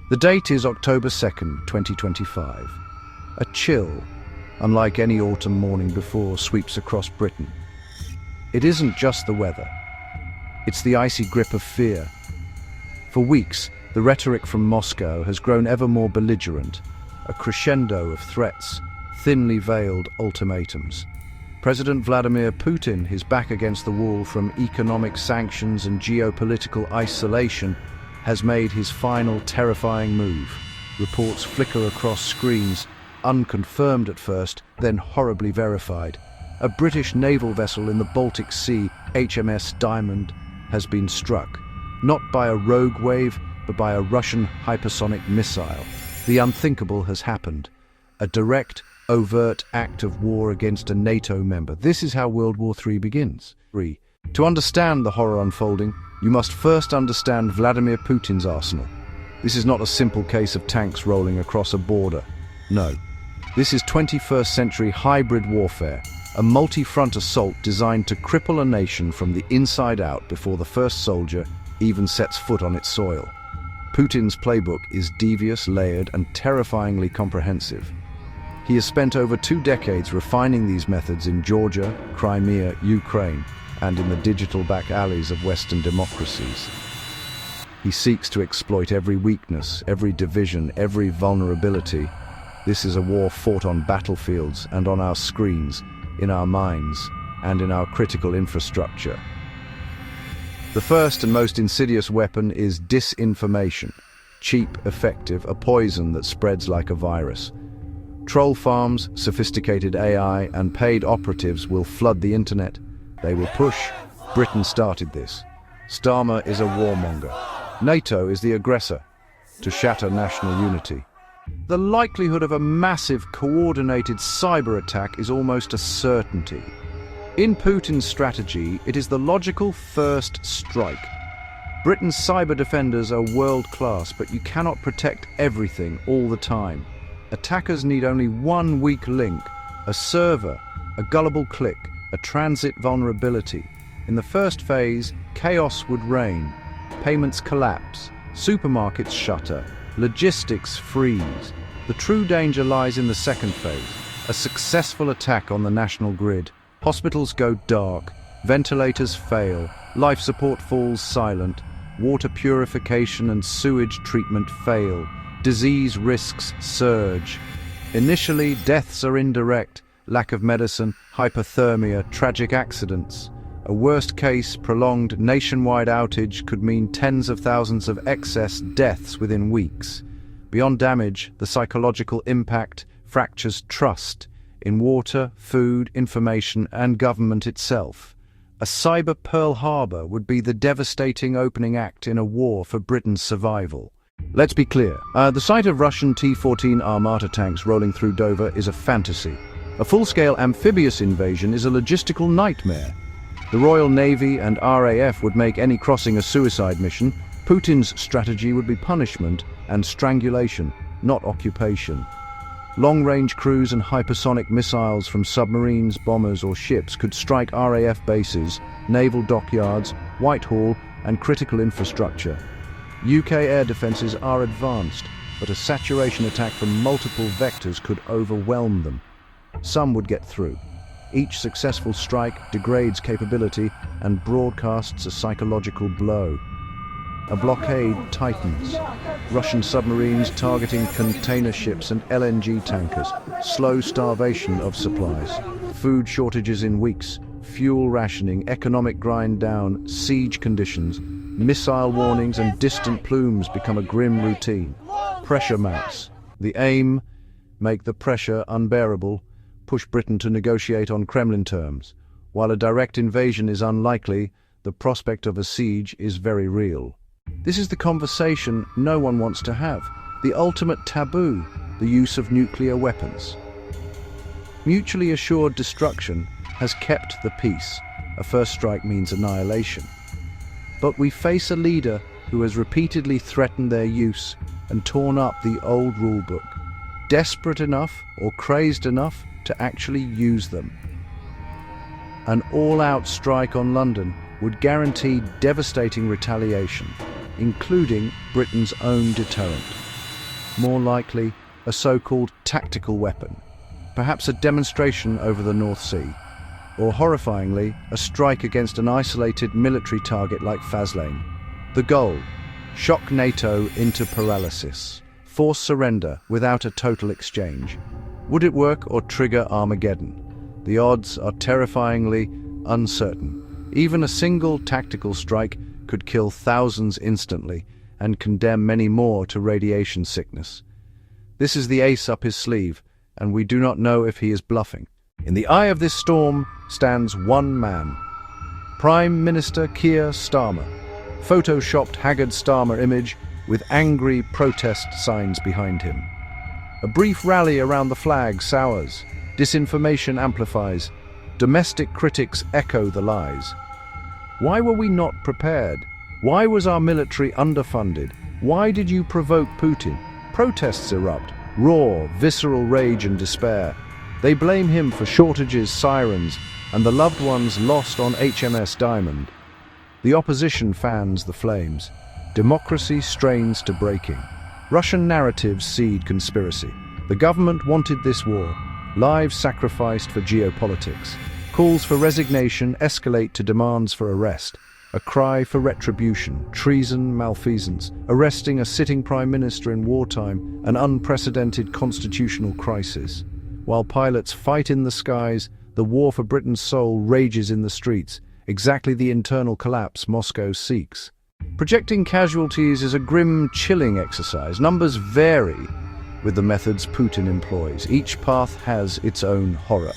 The date is October 2nd, 2025. A chill, unlike any autumn morning before, sweeps across Britain. It isn't just the weather. It's the icy grip of fear. For weeks, the rhetoric from Moscow has grown ever more belligerent, a crescendo of threats, thinly veiled ultimatums. President Vladimir Putin is back against the wall from economic sanctions and geopolitical isolation, has made his final terrifying move. Reports flicker across screens, unconfirmed at first, then horribly verified. A British naval vessel in the Baltic Sea, HMS Diamond, has been struck, not by a rogue wave, but by a Russian hypersonic missile. The unthinkable has happened. A direct, overt act of war against a NATO member. This is how World War III begins. To understand the horror unfolding, you must first understand Vladimir Putin's arsenal. This is not a simple case of tanks rolling across a border. No. This is 21st century hybrid warfare, a multi-front assault designed to cripple a nation from the inside out before the first soldier even sets foot on its soil. Putin's playbook is devious, layered, and terrifyingly comprehensive. He has spent over 2 decades refining these methods in Georgia, Crimea, Ukraine, and in the digital back alleys of Western democracies. He seeks to exploit every weakness, every division, every vulnerability. This is a war fought on battlefields and on our screens, in our minds, and in our critical infrastructure. The first and most insidious weapon is disinformation. Cheap, effective, a poison that spreads like a virus. Troll farms, sophisticated AI, and paid operatives will flood the internet. They will push. Britain started this. Starmer is a warmonger. NATO is the aggressor, to shatter national unity. The likelihood of a massive, coordinated cyber attack is almost a certainty. In Putin's strategy, it is the logical first strike. Britain's cyber defenders are world-class, but you cannot protect everything all the time. Attackers need only one weak link, a server, a gullible click, a transit vulnerability. In the first phase, chaos would reign. Payments collapse, supermarkets shutter, logistics freeze. The true danger lies in the second phase, a successful attack on the national grid. Hospitals go dark, ventilators fail, life support falls silent, water purification and sewage treatment fail, disease risks surge. Initially, deaths are indirect, lack of medicine, hypothermia, tragic accidents. A worst-case, prolonged nationwide outage could mean tens of thousands of excess deaths within weeks. Beyond damage, the psychological impact fractures trust in water, food, information, and government itself. A cyber Pearl Harbor would be the devastating opening act in a war for Britain's survival. Let's be clear, the sight of Russian T-14 Armata tanks rolling through Dover is a fantasy. A full-scale amphibious invasion is a logistical nightmare. The Royal Navy and RAF would make any crossing a suicide mission. Putin's strategy would be punishment and strangulation, not occupation. Long-range cruise and hypersonic missiles from submarines, bombers, or ships could strike RAF bases, naval dockyards, Whitehall, and critical infrastructure. UK air defences are advanced, but a saturation attack from multiple vectors could overwhelm them. Some would get through. Each successful strike degrades capability and broadcasts a psychological blow. A blockade tightens. Russian submarines targeting container ships and LNG tankers. Slow starvation of supplies. Food shortages in weeks. Fuel rationing, economic grind down, siege conditions. Missile warnings and distant plumes become a grim routine. Pressure mounts. The aim, make the pressure unbearable, push Britain to negotiate on Kremlin terms. While a direct invasion is unlikely, the prospect of a siege is very real. This is the conversation no one wants to have, the ultimate taboo, the use of nuclear weapons. Mutually assured destruction has kept the peace. A first strike means annihilation. But we face a leader who has repeatedly threatened their use and torn up the old rulebook, desperate enough or crazed enough to actually use them. An all-out strike on London would guarantee devastating retaliation, including Britain's own deterrent. more likely a so-called tactical weapon, perhaps a demonstration over the North Sea, or horrifyingly, a strike against an isolated military target like Faslane. The goal: shock NATO into paralysis, force surrender without a total exchange. Would it work or trigger Armageddon? The odds are terrifyingly uncertain. Even a single tactical strike could kill thousands instantly and condemn many more to radiation sickness. This is the ace up his sleeve, and we do not know if he is bluffing. In the eye of this storm stands one man, Prime Minister Keir Starmer. Photoshopped haggard Starmer image with angry protest signs behind him. A brief rally around the flag sours, disinformation amplifies, domestic critics echo the lies. Why were we not prepared? Why was our military underfunded? Why did you provoke Putin? Protests erupt, raw, visceral rage and despair. They blame him for shortages, sirens, and the loved ones lost on HMS Diamond. The opposition fans the flames. Democracy strains to breaking. Russian narratives seed conspiracy. The government wanted this war. Lives sacrificed for geopolitics. Calls for resignation escalate to demands for arrest. A cry for retribution, treason, malfeasance, arresting a sitting prime minister in wartime, an unprecedented constitutional crisis. While pilots fight in the skies, the war for Britain's soul rages in the streets, exactly the internal collapse Moscow seeks. Projecting casualties is a grim, chilling exercise. Numbers vary with the methods Putin employs. Each path has its own horror.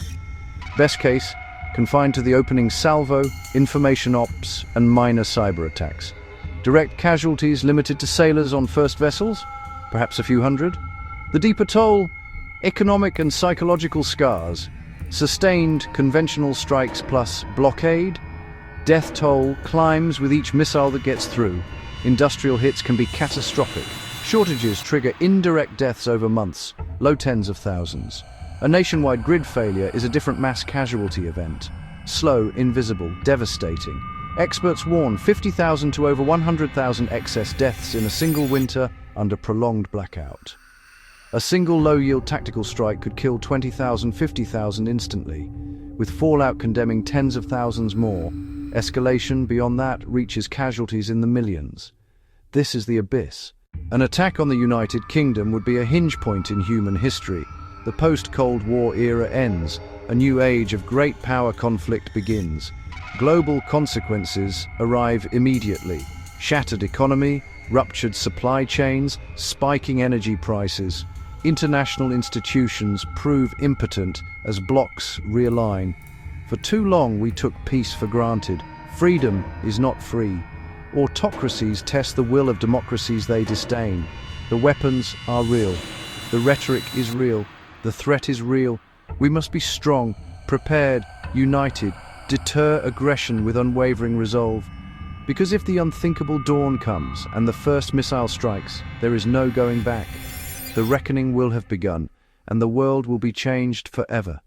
Best case, confined to the opening salvo, information ops, and minor cyber attacks. Direct casualties limited to sailors on first vessels, perhaps a few hundred. The deeper toll, economic and psychological scars, sustained conventional strikes plus blockade. Death toll climbs with each missile that gets through. Industrial hits can be catastrophic. Shortages trigger indirect deaths over months, low tens of thousands. A nationwide grid failure is a different mass casualty event. Slow, invisible, devastating. Experts warn 50,000 to over 100,000 excess deaths in a single winter under prolonged blackout. A single low-yield tactical strike could kill 20,000, 50,000 instantly, with fallout condemning tens of thousands more. Escalation beyond that reaches casualties in the millions. This is the abyss. An attack on the United Kingdom would be a hinge point in human history. The post-Cold War era ends. A new age of great power conflict begins. Global consequences arrive immediately. Shattered economy, ruptured supply chains, spiking energy prices. International institutions prove impotent as blocs realign. For too long we took peace for granted. Freedom is not free. Autocracies test the will of democracies they disdain. The weapons are real. The rhetoric is real. The threat is real. We must be strong, prepared, united, deter aggression with unwavering resolve. Because if the unthinkable dawn comes and the first missile strikes, there is no going back. The reckoning will have begun, and the world will be changed forever.